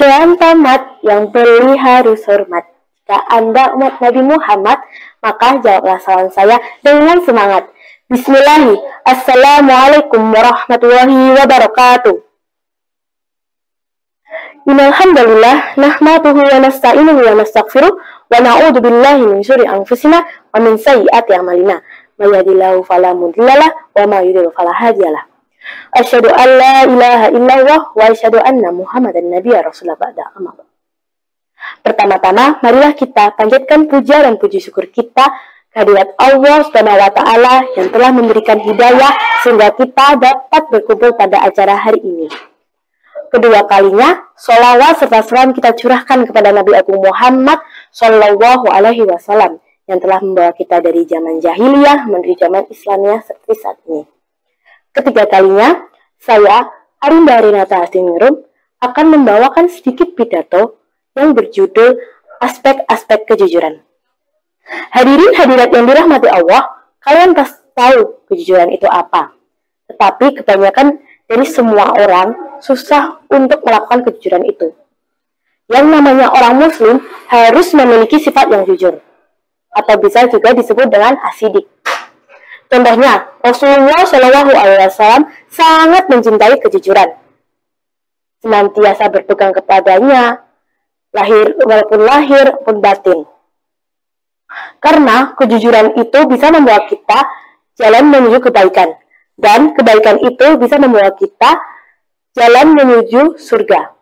Dewan tamat, yang beli harus hormat. Jika Anda umat Nabi Muhammad, maka jawablah salam saya dengan semangat. Bismillahirrahmanirrahim. Assalamualaikum warahmatullahi wabarakatuh. Innalhamdulillah, nahmaduhu wa nasta'inuhu wa nastaghfiruh, wa na'udzu billahi min syururi anfusina wa min sayyiati a'malina. May yahdihillahu fala mudhillalah wa may yudhlil fala hadiyalah. Asyhadu an la ilaha illallah wa asyhadu anna Muhammadan nabiyya rasulullah ba'da amma ba'd. Pertama-tama, marilah kita panjatkan puja dan puji syukur kita kehadirat Allah Subhanahu wa taala yang telah memberikan hidayah sehingga kita dapat berkumpul pada acara hari ini. Kedua kalinya, sholawat serta salam kita curahkan kepada Nabi Agung Muhammad Shallallahu Alaihi Wasallam yang telah membawa kita dari zaman jahiliyah menuju zaman Islamiyah seperti saat ini. Ketiga kalinya, saya, Arinda Arinata Astiningrum, akan membawakan sedikit pidato yang berjudul Aspek-Aspek Kejujuran. Hadirin hadirat yang dirahmati Allah, kalian pasti tahu kejujuran itu apa. Tetapi kebanyakan dari semua orang susah untuk melakukan kejujuran itu. Yang namanya orang muslim harus memiliki sifat yang jujur, atau bisa juga disebut dengan asidik. Contohnya, Rasulullah Shallallahu Alaihi Wasallam sangat mencintai kejujuran, senantiasa berpegang kepadanya, walaupun lahir pun batin. Karena kejujuran itu bisa membawa kita jalan menuju kebaikan, dan kebaikan itu bisa membawa kita jalan menuju surga.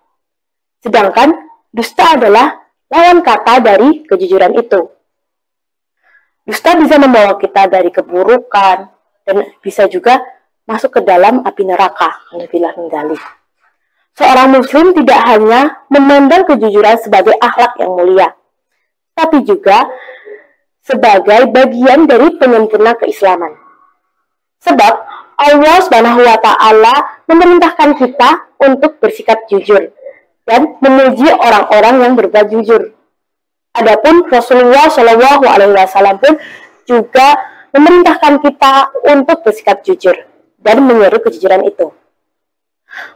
Sedangkan dusta adalah lawan kata dari kejujuran itu. Dusta bisa membawa kita dari keburukan dan bisa juga masuk ke dalam api neraka. Alhamdulillah min dzalik. Seorang muslim tidak hanya memandang kejujuran sebagai akhlak yang mulia, tapi juga sebagai bagian dari penyempurna keislaman. Sebab Allah Subhanahu wa taala memerintahkan kita untuk bersikap jujur dan memuji orang-orang yang berbuat jujur. Adapun Rasulullah Shallallahu Alaihi Wasallam pun juga memerintahkan kita untuk bersikap jujur dan menyeru kejujuran itu.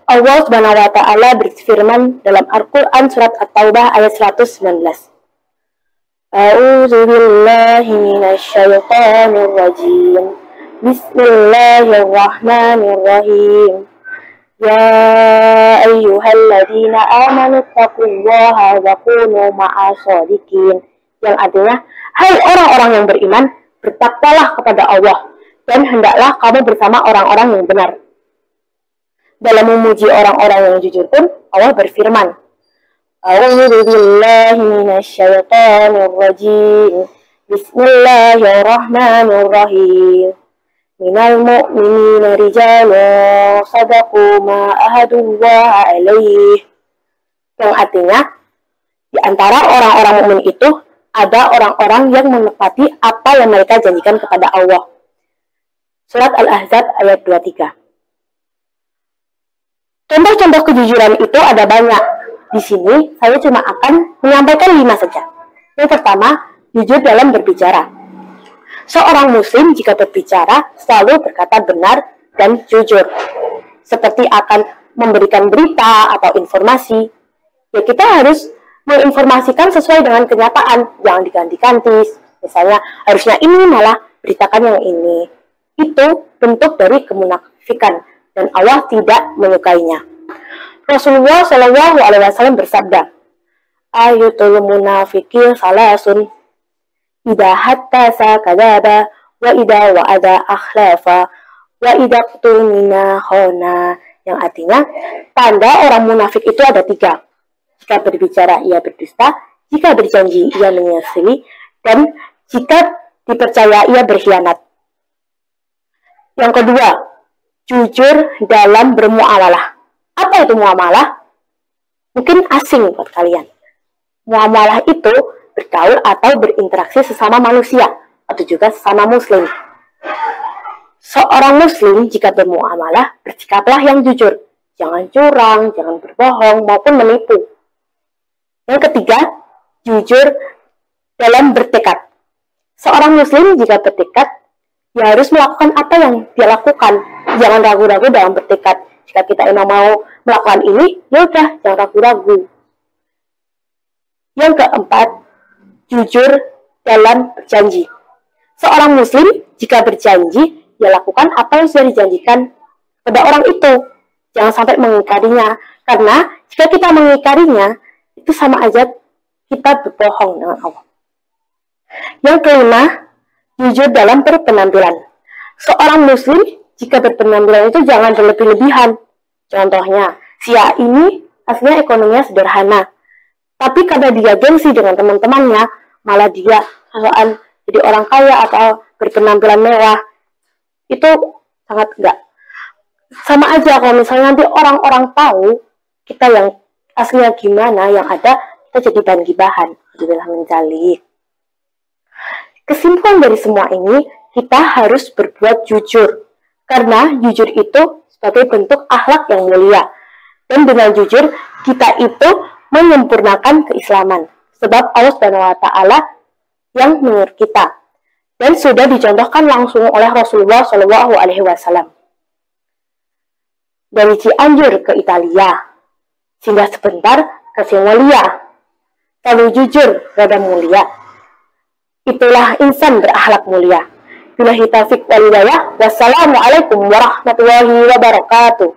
Allah Subhanahu Wa Taala berfirman dalam Al-Quran surat At-Taubah ayat 119. A'udzu billahi minasyaitonir rajim. Bismillahirrahmanirrahim. Ya ayyuhalladzina amanu taqullaha wa kunu ma'as-shadiqin. Yang artinya, hai orang-orang yang beriman, bertakwalah kepada Allah dan hendaklah kamu bersama orang-orang yang benar. Dalam memuji orang-orang yang jujur pun Allah berfirman, A'udzu billahi minasyaitonir rajim. Bismillahirrahmanirrahim. Minal mu'minina rijalun sadaqu ma ahadullaha alaih. Yang artinya, di antara orang-orang mukmin itu ada orang-orang yang menepati apa yang mereka janjikan kepada Allah. Surat Al-Ahzab ayat 23. Contoh-contoh kejujuran itu ada banyak. Di sini saya cuma akan menyampaikan 5 saja. Yang pertama, jujur dalam berbicara. Seorang muslim jika berbicara selalu berkata benar dan jujur. Seperti akan memberikan berita atau informasi, ya kita harus menginformasikan sesuai dengan kenyataan, jangan diganti-ganti. Misalnya harusnya ini malah beritakan yang ini. Itu bentuk dari kemunafikan dan Allah tidak menyukainya. Rasulullah Shallallahu Alaihi Wasallam bersabda, Ayatul munafiqi salasun. Ida hatta sakadaba wa ida wa'ada akhlafa wa ida qturmina khona. Yang artinya, tanda orang munafik itu ada 3. Jika berbicara ia berdusta, jika berjanji ia menyelisihi, dan jika dipercaya ia berkhianat. Yang kedua, jujur dalam bermuamalah. Apa itu muamalah? Mungkin asing buat kalian. Muamalah itu bergaul atau berinteraksi sesama manusia atau juga sesama muslim. Seorang muslim jika bermuamalah bersikaplah yang jujur, jangan curang, jangan berbohong maupun menipu. Yang ketiga, jujur dalam bertekad. Seorang muslim jika bertekad, ya harus melakukan apa yang dia lakukan. Jangan ragu-ragu dalam bertekad. Jika kita memang mau melakukan ini, ya udah, jangan ragu-ragu. Yang keempat, jujur dalam berjanji. Seorang muslim jika berjanji, ya lakukan apa yang sudah dijanjikan pada orang itu. Jangan sampai mengingkarinya, karena jika kita mengingkarinya, itu sama aja kita berbohong dengan Allah. Yang kelima, jujur dalam berpenampilan. Seorang muslim jika berpenampilan itu jangan berlebih-lebihan. Contohnya, si A ini aslinya ekonominya sederhana, tapi karena dia gengsi dengan teman-temannya, malah dia soal jadi orang kaya atau berpenampilan mewah. Itu sangat enggak. Sama aja kalau misalnya nanti orang-orang tahu kita yang aslinya gimana, yang ada kita jadi bahan gibahan. Alhamdulillah menjalik. Kesimpulan dari semua ini, kita harus berbuat jujur. Karena jujur itu sebagai bentuk akhlak yang mulia. Dan dengan jujur, kita itu menyempurnakan keislaman. Sebab Allah SWT yang menyuruh kita. Dan sudah dicontohkan langsung oleh Rasulullah SAW. Dari Cianjur ke Italia, singgah sebentar ke Mongolia. Kalau jujur, rada mulia. Itulah insan berakhlak mulia. Billahi taufiq wal hidayah. Wassalamualaikum warahmatullahi wabarakatuh.